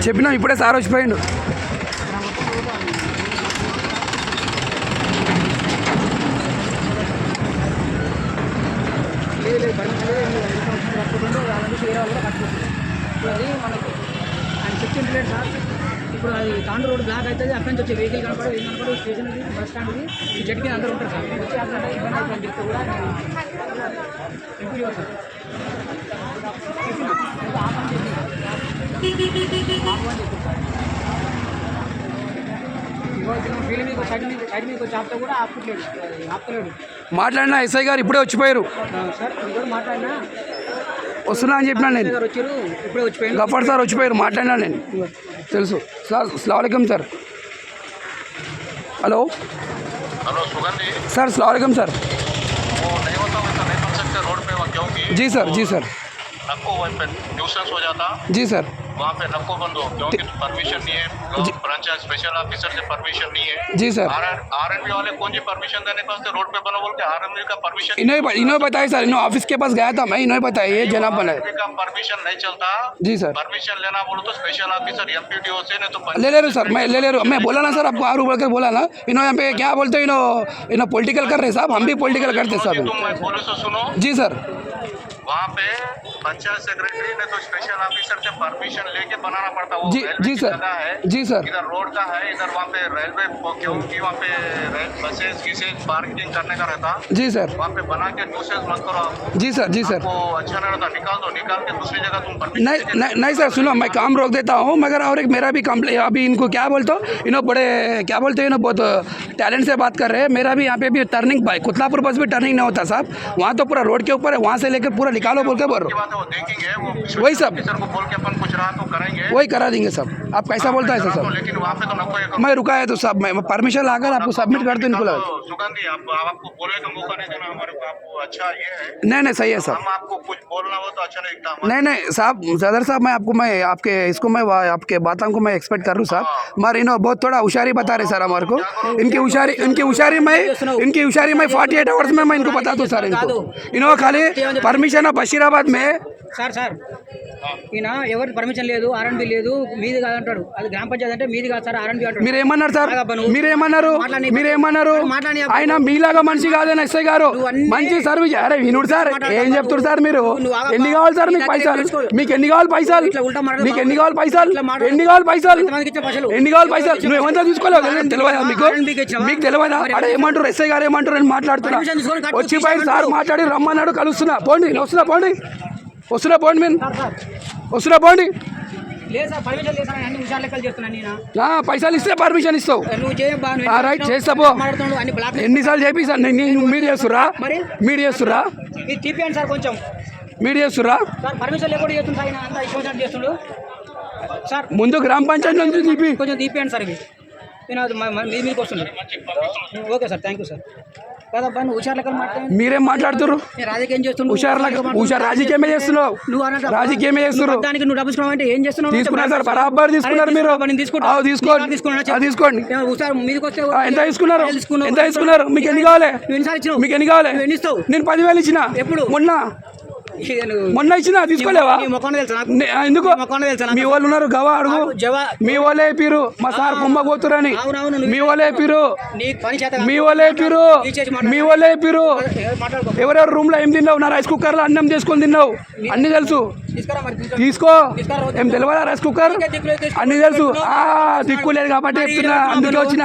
చెప్పినా ఇప్పుడే సార్ వచ్చిపోయిండు. అది మనకి ఆయన చెప్పింది లేదు సార్. ఇప్పుడు అది తాండూరు రోడ్ బ్లాక్ అవుతుంది. అక్కడి నుంచి వచ్చే వెహికల్ కనపడదు, ఏం కనపడదు. స్టేషన్కి బస్ స్టాండ్కి ఈ జడ్కి అందరూ ఉంటారు సార్. వచ్చి అక్కడ ఇబ్బంది అవుతుందని చెప్తే కూడా ఎంపీ సార్ మాట్లాడినా ఎస్ఐ గారు ఇప్పుడే వచ్చిపోయారు సార్. కూడా మాట్లాడినా వస్తున్నా అని చెప్పినా నేను. వచ్చారు ఇప్పుడే వచ్చిపోయారు. గఫర్ సార్ వచ్చిపోయారు, మాట్లాడినా నేను. తెలుసు సార్. అస్సలాముఅలైకుం సార్. హలో సార్, అస్సలాमुअलैकुम सर. जी सर, जी सर. नक्को वहीं पे न्यूसेंस हो जाता. जी सर. वहाँ पे नक्को बंद हो क्योंकि परमिशन नहीं है. ब्रांच स्पेशल ऑफिसर से परमिशन नहीं है. जी सर. आरएनबी वाले कौन सी परमिशन देने का रोड पे बनो बोल के आरएनबी का परमिशन इन्होंने बताया सर. इन्होंने ऑफिस के पास गया था मैं, इन्होंने बताया ये जनाब बनाए. का परमिशन नहीं चलता. जी सर. परमिशन लेना बोलो तो स्पेशल ऑफिसर एमपीडीओ से नहीं तो ले ले रहे सर. मैं ले ले रहा हूँ. मैं बोला ना सर आपको, आरू बोल कर बोला ना. इन्होंने यहाँ पे क्या बोलते हैं, इन्होंने पॉलिटिकल कर रहे साहब. हम भी पॉलिटिकल करते साहब. तुम बोलो तो सुनो. जी सर. वहाँ पे पंचायत सेक्रेटरी ने तो स्पेशल ऑफिसर से परमिशन लेके बनाना पड़ता. वो जी सर. जी सर. इधर रोड का है, इधर वहाँ पे रेलवे क्योंकि वहाँ पे बसेस किसे पार्किंग करने का रहता. जी सर. वहाँ पे बना के न्यूसेंस मत करो. जी सर. जी सर. वो अच्छा नहीं रहता. निकाल दो, निकाल के दूसरी जगह तुम नहीं सर सुनो, मैं काम रोक देता हूँ मगर और एक मेरा भी कंप्लेन. अभी इनको क्या बोलते हो, इन्होंने बड़े क्या बोलते हैं, इन्होंने बहुत टैलेंट से बात कर रहे हैं. मेरा भी यहाँ पे भी टर्निंग कुतलापुर बस भी टर्निंग नहीं होता साहब. वहाँ तो पूरा रोड के ऊपर है, वहाँ से लेकर पूरा निकालो बोल के बोल रहे हो. वही सब बोल के अपन कुछ रहा तो करेंगे, वही करा देंगे सब. आप कैसा बोलता है सर? लेकिन वहाँ पे तो नको मैं रुका है तो सब मैं परमिशन लाकर आपको सबमिट कर दूँ इनको. सुगंधी आपको बोलने का मौका नहीं देना हमारे को. आपको अच्छा ये है. नहीं सही है सर. हम आपको कुछ बोलना हो तो अच्छा नहीं लगता. नहीं साहब, सदर साहब मैं आपके इसको मैं आपके बातों को मैं एक्सपेक्ट कर रहा हूँ साहब. मगर इन्होंने बहुत थोड़ा होशियारी बता रहे सर हमारे को. इनकी होशियारी मैं 48 आवर्स में मैं इनको बता दूँ सर. इन्होंने खाली परमिशन बशीराबाद में సార్ ఈయన ఎవరికి పర్మిషన్ లేదు, ఆర్ఎన్బి లేదు, మీది కాదంటాడు. అది గ్రామ పంచాయతీ అంటే మీది కాదు సార్, ఆర్ఎన్బి అంటాడు. మీరేమన్నారు సార్? మీరేమన్నారు? ఆయన మీలాగా మనిషి కాదని ఎస్ఐ గారు మంచి సర్వీస్. అరే వినుడు సార్, ఏం చెప్తారు సార్ మీరు? ఎన్ని కావాలి సార్ మీకు పైసలు? మీకు ఎన్ని కావాలి పైసలు? మీకు ఎన్ని కావాలి పైసలు? ఎన్ని కావాలి పైసలు? ఎన్ని కావాలి పైసలు? నువ్వు ఏమంతా తీసుకోలేవు తెలియదా మీకు? మీకు తెలియదా? అరే ఏమంటారు ఎస్ఐ గారు ఏమంటారు అని మాట్లాడుతున్నా. వచ్చి పైన సార్ మాట్లాడి రమ్మన్నాడు, కలుస్తున్నా. పోండి వస్తున్నా, పోండి వస్తున్నా, పోండి మీరు వస్తున్నా, పోండి. పైసలు ఇస్తే పర్మిషన్ ఇస్తావు. రైట్ చేస్తా పో. ఎన్నిసార్లు చేపిస్తా. మీరు చేస్తుర్రా? సార్ కొంచెం మీరు చేస్తుర్రా? పర్మిషన్ లేకుండా చేస్తుండు సార్. ముందు గ్రామ పంచాయతీ నుంచి కొంచెం తీపియండి సార్. ఇవి మీకు వస్తుంది. Okay sir, thank you sir. కదబ్బా నువ్వు హుషారు లెక్కలు మాట్లాడు. మీరేం మాట్లాడుతున్నారు? రాజకీయం చేస్తున్నావు. హుషారు రాజకీయమే చేస్తున్నావు. రాజకీయమే చేస్తున్నారు. దానికి నువ్వు డబ్బులు అంటే ఏం చేస్తున్నావు? తీసుకున్నారు సార్, బరాబర్ తీసుకున్నారు మీరు. తీసుకోండి. మీదకి వస్తే ఎంత తీసుకున్నారు? మీకు ఎన్ని కావాలి? మీకు ఎన్ని కావాలి? నేను 10,000 ఇచ్చిన. ఎప్పుడు? మొన్న ఇచ్చిన. తీసుకోలేవా? ఎందుకు? మీ వాళ్ళు ఉన్నారు గవా అడుగు. మీ వాళ్ళే పీరు మా సార్ కుమ్మ పోతురని. మీ వాళ్ళే పీరు. ఎవరెవరు రూమ్ లో ఏం తిన్నావు? నా రైస్ కుక్కర్ లో అన్నం చేసుకొని తిన్నావు. అన్ని తెలుసు. తీసుకో. ఏం తెలియదా రైస్ కుక్కర్? అన్ని తెలుసు. దిక్కు లేదు కాబట్టి చెప్తున్నా. అందుకే వచ్చిన.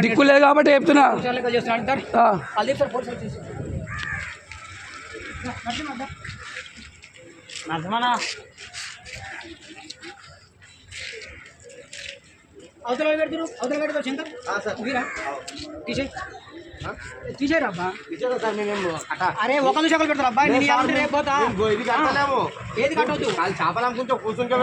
దిక్కు లేదు కాబట్టి చెప్తున్నా. అవతల పెడతారు శంకర్. తీసేరా అబ్బా. అరే ఒక నిమిషం పెడతారు అబ్బాయి. నేను రేపు పోతా. ఏది కట్టవద్దు. చేపలం కొంచెం కూర్చుంటే